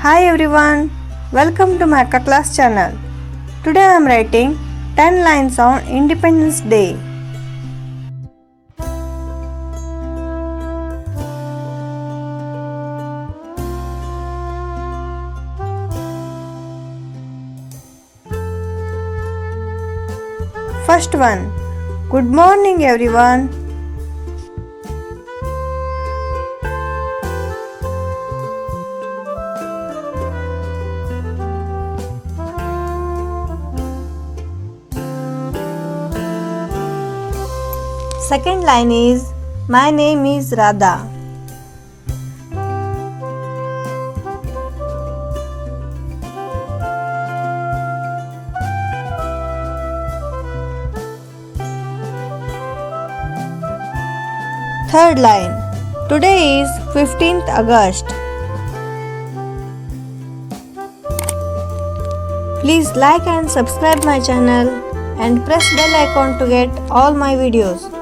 Hi everyone, welcome to my Akka class channel. Today I am writing 10 lines on Independence Day. First one, good morning everyone. Second line is, my name is Radha. Third line, today is 15th August. Please like and subscribe my channel and press bell icon to get all my videos.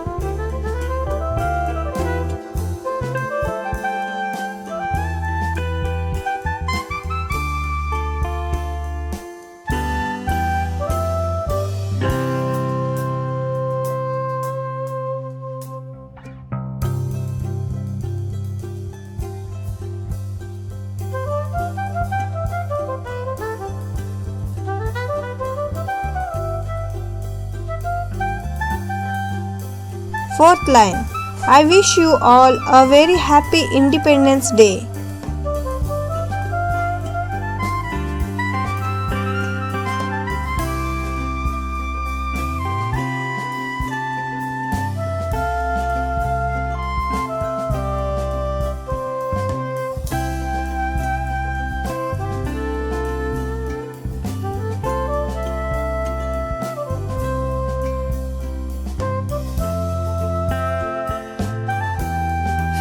Fourth line, I wish you all a very happy Independence Day.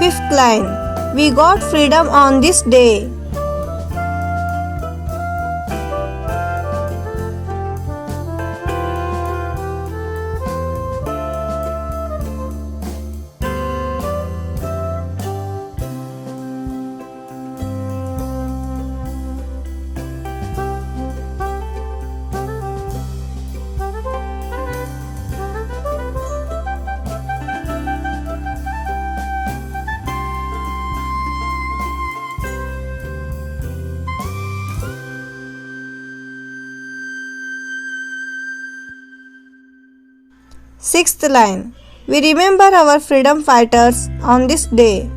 Fifth line, we got freedom on this day. Sixth line, we remember our freedom fighters on this day.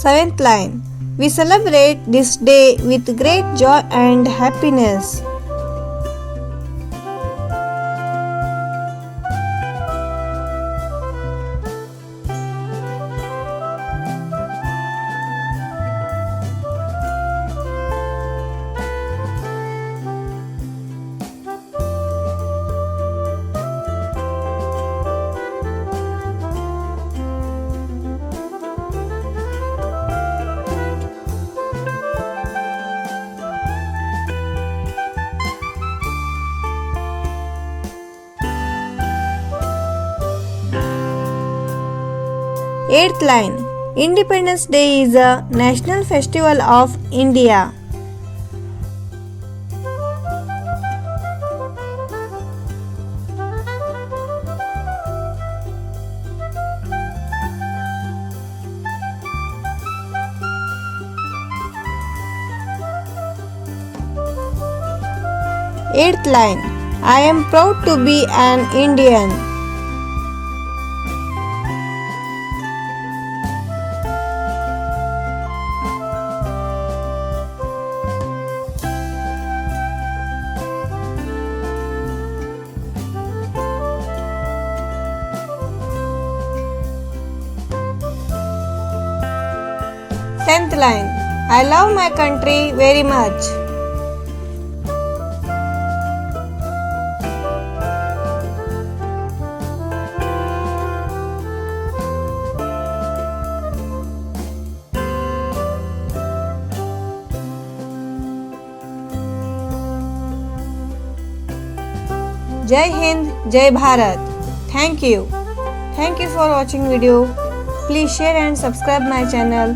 Seventh line, we celebrate this day with great joy and happiness. Eighth line, Independence Day is a national festival of India. Eighth line, I am proud to be an Indian. line. I love my country very much. Jai Hind, Jai Bharat. Thank you. Thank you for watching video. Please share and subscribe my channel.